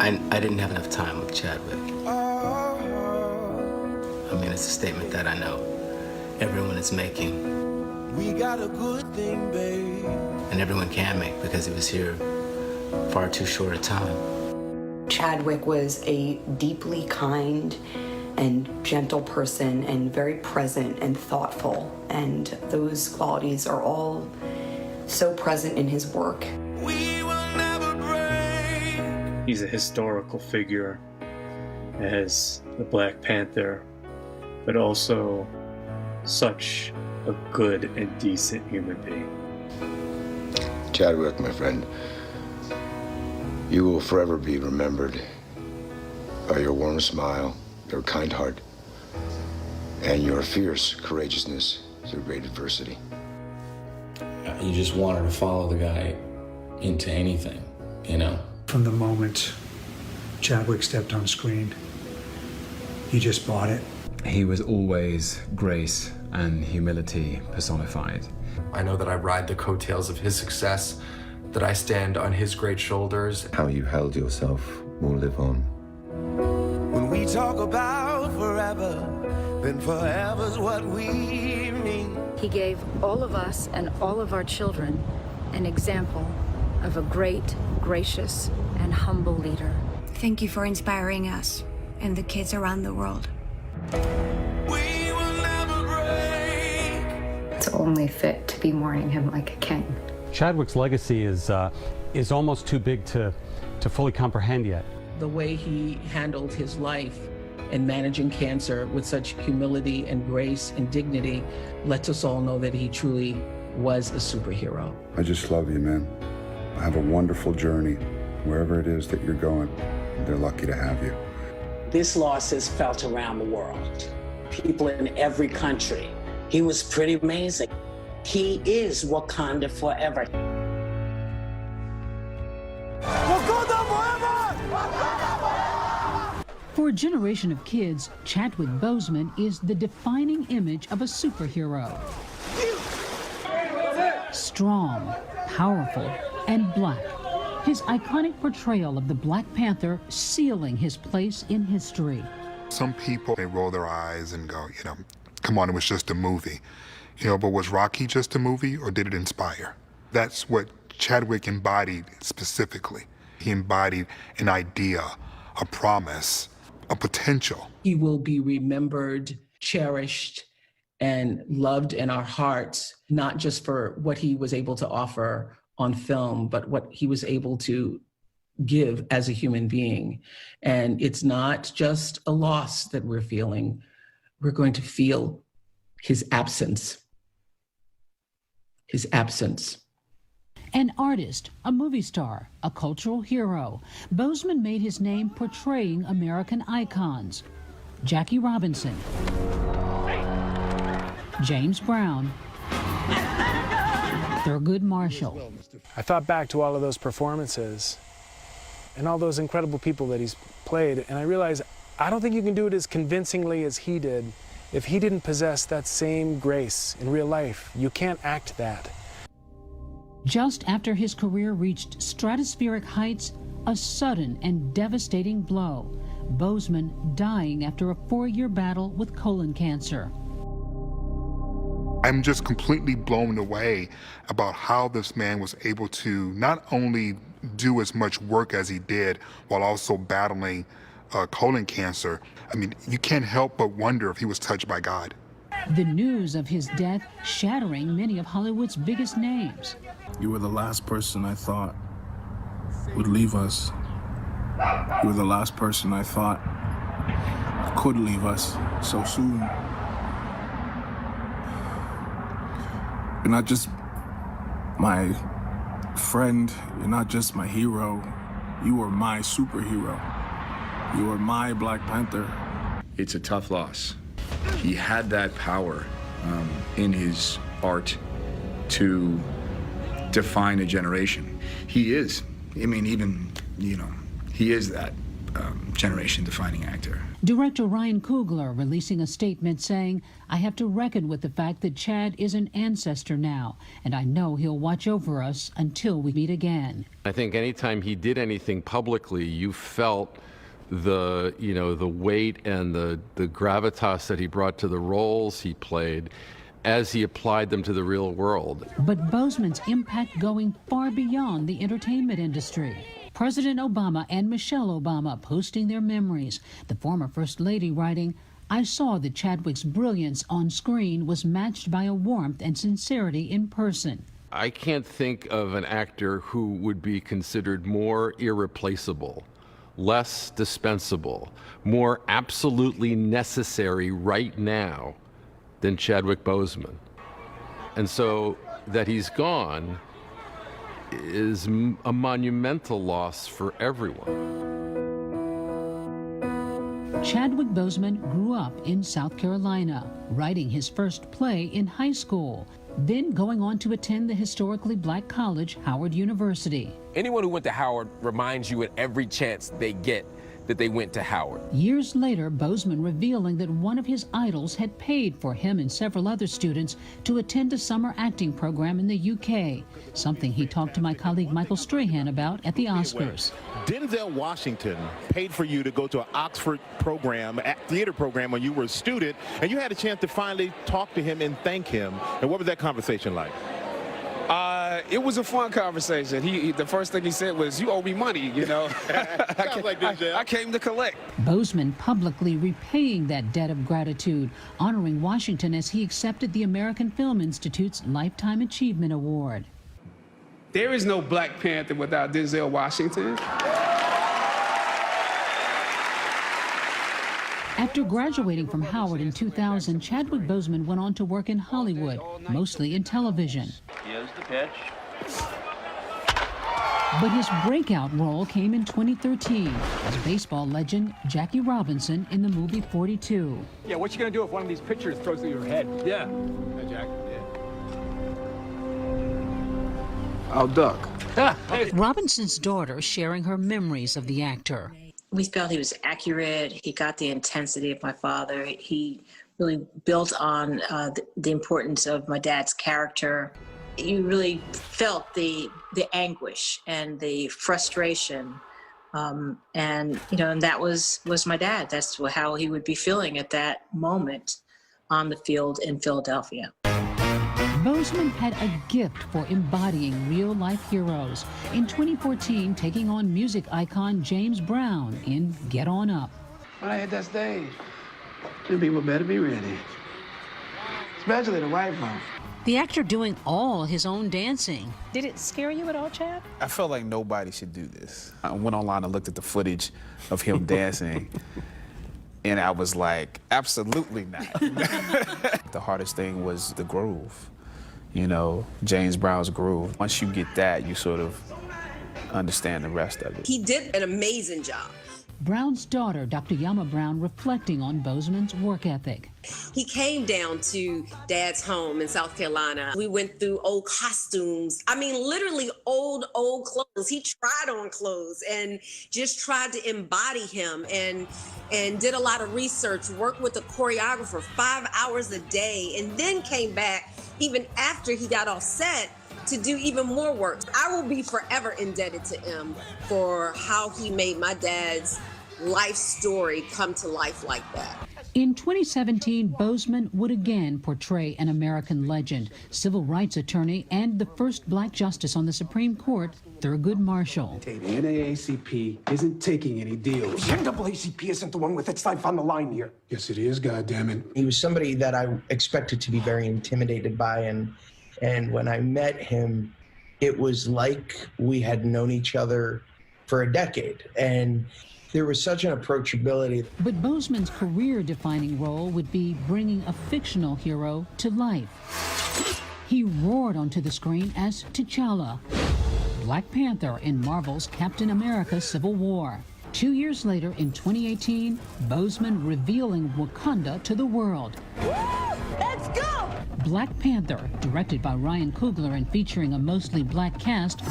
I didn't have enough time with Chadwick. I mean, it's a statement that I know everyone is making. We got a good thing, babe. And everyone can make, because he was here far too short a time. Chadwick was a deeply kind and gentle person, and very present and thoughtful. And those qualities are all so present in his work. We will never break. He's a historical figure as the Black Panther, but also such a good and decent human being. Chadwick, my friend, you will forever be remembered by your warm smile, your kind heart, and your fierce courageousness through great adversity. You just wanted to follow the guy into anything, you know? From the moment Chadwick stepped on screen, you just bought it. He was always grace and humility personified. I know that I ride the coattails of his success, that I stand on his great shoulders. How you held yourself will live on. When we talk about forever, then forever's what we mean. He gave all of us and all of our children an example of a great, gracious, and humble leader. Thank you for inspiring us and the kids around the world. We will never break. It's only fit to be mourning him like a king. Chadwick's legacy is almost too big to fully comprehend yet. The way he handled his life and managing cancer with such humility and grace and dignity lets us all know that he truly was a superhero. I just love you, man. Have a wonderful journey. Wherever it is that you're going, they're lucky to have you. This loss is felt around the world. People in every country. He was pretty amazing. He is Wakanda forever. Wakanda forever! For a generation of kids, Chadwick Boseman is the defining image of a superhero. Strong, powerful, and black. His iconic portrayal of the Black Panther sealing his place in history. Some people, they roll their eyes and go, you know, come on, it was just a movie. You know, but was Rocky just a movie, or did it inspire? That's what Chadwick embodied specifically. He embodied an idea, a promise, a potential. He will be remembered, cherished, and loved in our hearts, not just for what he was able to offer on film, but what he was able to give as a human being. And it's not just a loss that we're feeling. We're going to feel his absence. His absence. An artist, a movie star, a cultural hero, Boseman made his name portraying American icons. Jackie Robinson, James Brown, Thurgood Marshall. I thought back to all of those performances and all those incredible people that he's played, and I realized I don't think you can do it as convincingly as he did if he didn't possess that same grace in real life. You can't act that. Just after his career reached stratospheric heights, a sudden and devastating blow. Boseman dying after a 4-year battle with colon cancer. I'm just completely blown away about how this man was able to not only do as much work as he did while also battling colon cancer. I mean, you can't help but wonder if he was touched by God. The news of his death shattering many of Hollywood's biggest names. You were the last person I thought would leave us. You were the last person I thought could leave us so soon. You're not just my friend, you're not just my hero, you are my superhero. You are my Black Panther. It's a tough loss. He had that power in his art to define a generation. He is, I mean, even, you know, he is that. generation-defining actor. Director Ryan Coogler releasing a statement saying, "I have to reckon with the fact that Chad is an ancestor now, and I know he'll watch over us until we meet again." I think anytime he did anything publicly, you felt the weight and the gravitas that he brought to the roles he played as he applied them to the real world. But Boseman's impact going far beyond the entertainment industry. President Obama and Michelle Obama posting their memories. The former First Lady writing, "I saw that Chadwick's brilliance on screen was matched by a warmth and sincerity in person." I can't think of an actor who would be considered more irreplaceable, less dispensable, more absolutely necessary right now than Chadwick Boseman. And so that he's gone is a monumental loss for everyone. Chadwick Boseman grew up in South Carolina, writing his first play in high school, then going on to attend the historically black college, Howard University. Anyone who went to Howard reminds you at every chance they get that they went to Howard. Years later, Boseman revealing that one of his idols had paid for him and several other students to attend a summer acting program in the UK, something he talked to my colleague Michael Strahan about at the Oscars. Denzel Washington paid for you to go to an Oxford program, theater program, when you were a student, and you had a chance to finally talk to him and thank him. And what was that conversation like? It was a fun conversation. The first thing he said was, "You owe me money," you know. I came to collect. Boseman publicly repaying that debt of gratitude, honoring Washington as he accepted the American Film Institute's Lifetime Achievement Award. There is no Black Panther without Denzel Washington. After graduating from Howard in 2000, Chadwick Boseman went on to work in Hollywood, mostly in television. Here's the pitch. But his breakout role came in 2013 as baseball legend Jackie Robinson in the movie 42. Yeah, what you gonna do if one of these pitchers throws through your head? Yeah. Hey, Jack. I'll duck. Robinson's daughter sharing her memories of the actor. We felt he was accurate. He got the intensity of my father. He really built on the importance of my dad's character. You really felt the anguish and the frustration, and that was my dad. That's how he would be feeling at that moment on the field in Philadelphia. Boseman had a gift for embodying real-life heroes. In 2014, taking on music icon James Brown in Get On Up. When I hit that stage, you people better be ready. Especially the white folks. The actor doing all his own dancing. Did it scare you at all, Chad? I felt like nobody should do this. I went online and looked at the footage of him dancing, and I was like, absolutely not. The hardest thing was the groove. You know, James Brown's groove. Once you get that, you sort of understand the rest of it. He did an amazing job. Brown's daughter, Dr. Yama Brown, reflecting on Boseman's work ethic. He came down to Dad's home in South Carolina. We went through old costumes. I mean, literally old clothes. He tried on clothes and just tried to embody him and did a lot of research, worked with a choreographer 5 hours a day, and then came back even after he got off set to do even more work. I will be forever indebted to him for how he made my dad's life story come to life like that. In 2017, Boseman would again portray an American legend, civil rights attorney, and the first black justice on the Supreme Court, Thurgood Marshall. The NAACP isn't taking any deals. The NAACP isn't the one with its life on the line here. Yes, it is, goddammit. He was somebody that I expected to be very intimidated by, and when I met him, it was like we had known each other for a decade. And there was such an approachability. But Boseman's career-defining role would be bringing a fictional hero to life. He roared onto the screen as T'Challa, Black Panther in Marvel's Captain America: Civil War. 2 years later, in 2018, Boseman revealing Wakanda to the world. Let's go! Black Panther, directed by Ryan Coogler and featuring a mostly black cast,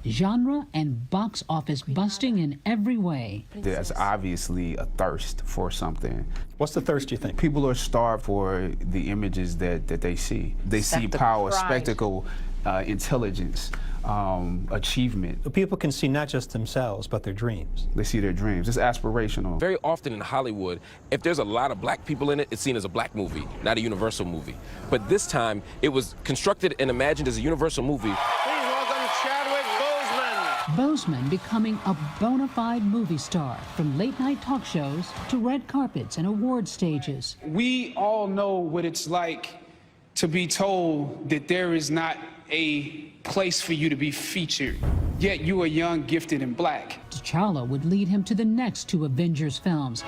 genre and box office busting in every way. There's obviously a thirst for something. What's the thirst, you think? People are starved for the images that they see. They see power, spectacle, intelligence, achievement. People can see not just themselves, but their dreams. They see their dreams. It's aspirational. Very often in Hollywood, if there's a lot of black people in it, it's seen as a black movie, not a universal movie. But this time, it was constructed and imagined as a universal movie. Please welcome Chadwick Boseman. Boseman becoming a bona fide movie star, from late-night talk shows to red carpets and award stages. We all know what it's like to be told that there is not a place for you to be featured, yet you are young, gifted, and black. T'Challa would lead him to the next two Avengers films,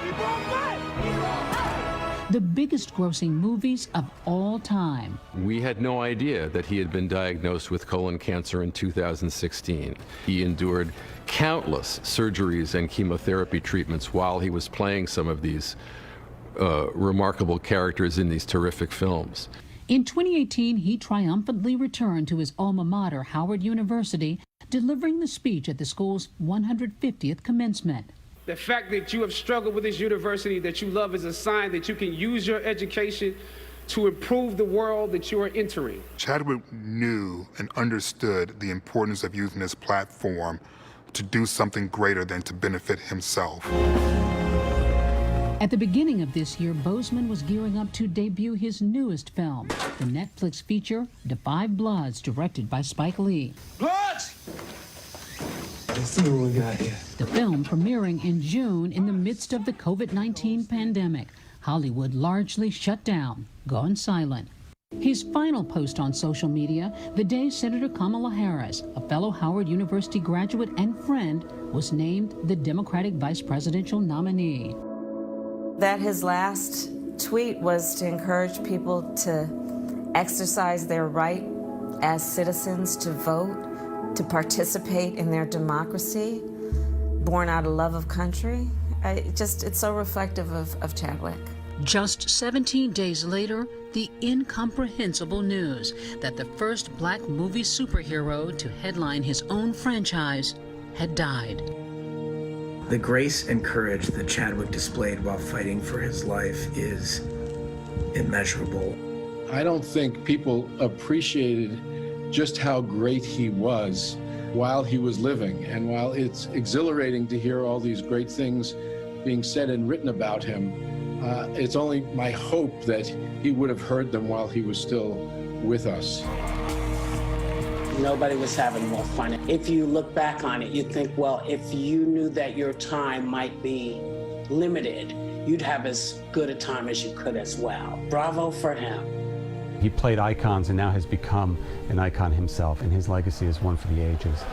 the biggest grossing movies of all time. We had no idea that he had been diagnosed with colon cancer in 2016. He endured countless surgeries and chemotherapy treatments while he was playing some of these remarkable characters in these terrific films. In 2018, he triumphantly returned to his alma mater, Howard University, delivering the speech at the school's 150th commencement. The fact that you have struggled with this university that you love is a sign that you can use your education to improve the world that you are entering. Chadwick knew and understood the importance of using his platform to do something greater than to benefit himself. At the beginning of this year, Boseman was gearing up to debut his newest film, the Netflix feature, Da 5 Bloods, directed by Spike Lee. Bloods! Let's see what we got here. The film premiering in June in the midst of the COVID-19 pandemic. Hollywood largely shut down, gone silent. His final post on social media, the day Senator Kamala Harris, a fellow Howard University graduate and friend, was named the Democratic vice presidential nominee. That his last tweet was to encourage people to exercise their right as citizens to vote, to participate in their democracy, born out of love of country. It's so reflective of Chadwick. Just 17 days later, the incomprehensible news that the first black movie superhero to headline his own franchise had died. The grace and courage that Chadwick displayed while fighting for his life is immeasurable. I don't think people appreciated just how great he was while he was living. And while it's exhilarating to hear all these great things being said and written about him, it's only my hope that he would have heard them while he was still with us. Nobody was having more fun. If you look back on it, you think, well, if you knew that your time might be limited, you'd have as good a time as you could as well. Bravo for him. He played icons and now has become an icon himself, and his legacy is one for the ages.